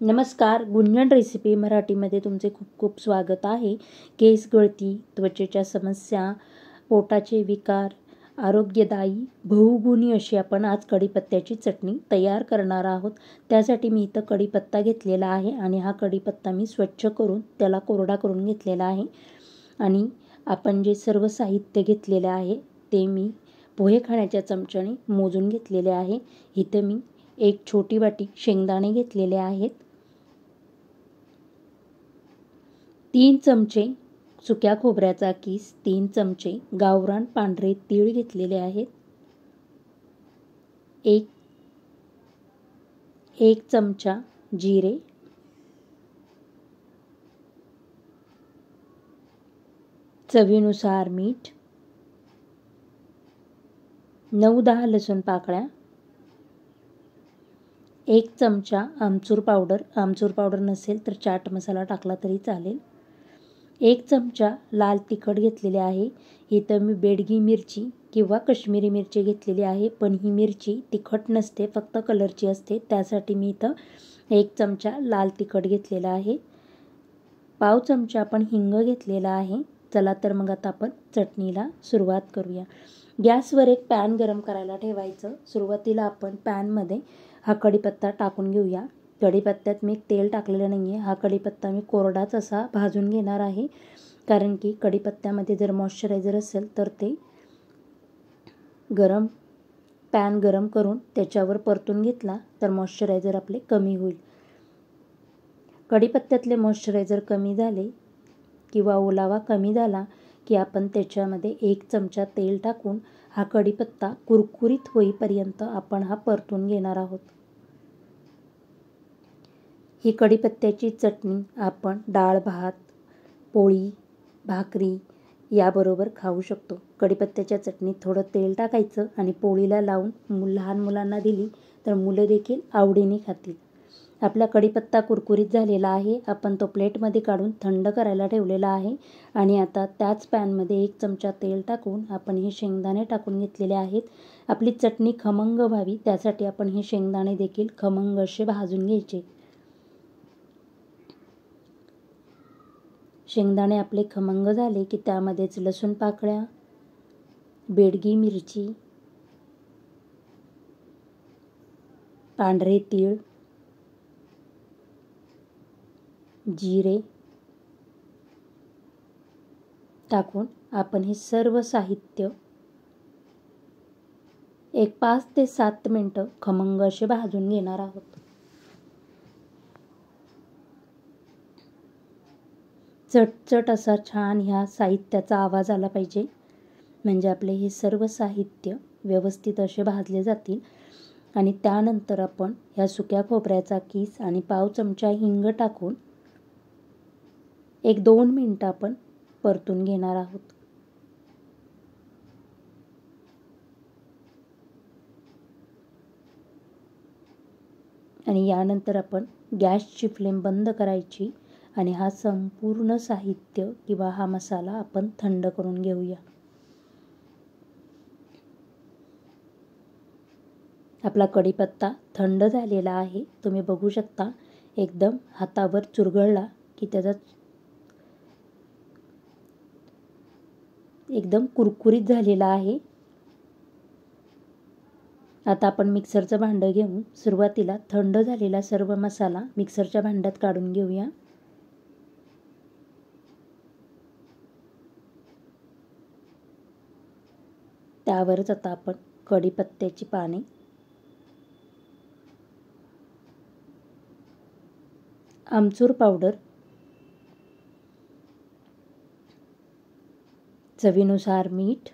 नमस्कार, गुंजन रेसिपी मराठीमध्ये तुमचे खूप खूप स्वागत आहे. केस गळती, त्वचेच्या समस्या, पोटाचे विकार, आरोग्यदायी बहुगुणी अशी आपण आज कढीपत्त्याची चटणी तयार करणार आहोत. त्यासाठी मी इथं कढीपत्ता घेतलेला आहे आणि हा कढीपत्ता मी स्वच्छ करून त्याला कोरडा करून घेतलेला आहे. आणि आपण जे सर्व साहित्य घेतलेले आहे ते मी पोहे खाण्याच्या चमच्याने मोजून घेतलेले आहे. इथं मी एक छोटी वाटी शेंगदाणे घेतलेले आहेत, 3 चमचे सुक्या खोबऱ्याचा किस, 3 चमचे गावरान पांढरे तीळ घेतलेले आहेत, एक चमचा जिरे, 1 चवीनुसार मीठ, 9-10 लसूण पाकळ्या, 1 चमचा आमचूर पावडर नसेल तर चाट मसाला टाकला तरी चालेल, 1 चमचा लाल तिखट घेतलेले आहे. इथं मी बेडगी मिरची किंवा काश्मीरी मिरची घेतलेली आहे, पण ही मिरची तिखट नसते, फक्त कलरची असते. त्यासाठी मी इथं 1 चमचा लाल तिखट घेतलेला आहे. पाव चमचा आपण हिंग घेतलेला आहे. चला तर मग आता आपण चटणीला सुरुवात करूया. गॅसवर एक पॅन गरम करायला ठेवायचं. सुरुवातीला आपण पॅनमध्ये हा कढीपत्ता टाकून घेऊया. कढीपत्त्यात मी तेल टाकलेलं नाही आहे. हा कढीपत्ता मी कोरडाच असा भाजून घेणार आहे, कारण की कढीपत्त्यामध्ये जर मॉइश्चरायझर असेल तर ते पॅन गरम करून त्याच्यावर परतून घेतला तर मॉइश्चरायझर आपले कमी होईल. कढीपत्त्यातले मॉइश्चरायझर कमी झाले किंवा ओलावा कमी झाला की आपण त्याच्यामध्ये 1 चमचा तेल टाकून हा कढीपत्ता कुरकुरीत होईपर्यंत आपण हा परतून घेणार आहोत. ही कढीपत्त्याची चटणी आपण डाळ भात, पोळी, भाकरी याबरोबर खाऊ शकतो. कढीपत्त्याच्या चटणीत थोडं तेल टाकायचं आणि पोळीला लावून लहान मुलांना दिली तर मुलं देखील आवडीने खातील. आपला कढीपत्ता कुरकुरीत झालेला आहे. आपण तो प्लेटमध्ये काढून थंड करायला ठेवलेला आहे. आणि आता त्याच पॅनमध्ये 1 चमचा तेल टाकून आपण हे शेंगदाणे टाकून घेतलेले आहेत. आपली चटणी खमंग व्हावी त्यासाठी आपण हे शेंगदाणे देखील खमंग असे भाजून घ्यायचे. शेंगदाणे आपले खमंग झाले की त्यामध्येच लसूण पाकळ्या, बेडगी मिरची, पांढरे तीळ, जिरे टाकून आपण हे सर्व साहित्य एक 5 ते 7 मिनिटं खमंग असे भाजून घेणार आहोत. चटचट असा छान ह्या साहित्याचा आवाज आला पाहिजे, म्हणजे आपले हे सर्व साहित्य व्यवस्थित असे भाजले जातील. आणि त्यानंतर आपण ह्या सुक्या खोबऱ्याचा किस आणि पाव चमचा हिंग टाकून 1-2 मिनिटं आपण परतून घेणार आहोत. आणि यानंतर आपण गॅसची फ्लेम बंद करायची आणि हा संपूर्ण साहित्य किंवा हा मसाला आपण थंड करून घेऊया. आपला कढीपत्ता थंड झालेला आहे. तुम्ही बघू शकता एकदम हातावर चुरगळला की त्याचा एकदम कुरकुरीत झालेला आहे. आता आपण मिक्सरचं भांडं घेऊन सुरुवातीला थंड झालेला सर्व मसाला मिक्सरच्या भांड्यात काढून घेऊया. त्यावरच आता आपण कढीपत्त्याची पाने, आमचूर पावडर, चवीनुसार मीठ,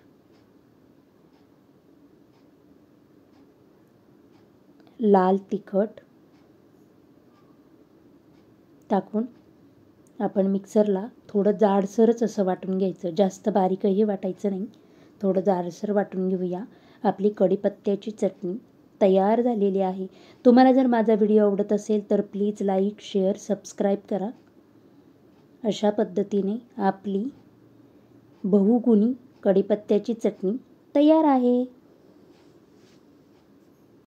लाल तिखट टाकून आपण मिक्सरला थोडं जाडसरच असं वाटून घ्यायचं. जास्त बारीकही वाटायचं नाही, थोडं जाडसर वाटून घेऊया. आपली कढीपत्त्याची चटणी तयार झालेली आहे. तुम्हाला जर माझा व्हिडिओ आवडत असेल तर प्लीज लाईक, शेअर, सबस्क्राईब करा. अशा पद्धतीने आपली बहुगुणी कढीपत्त्याची चटणी तयार आहे.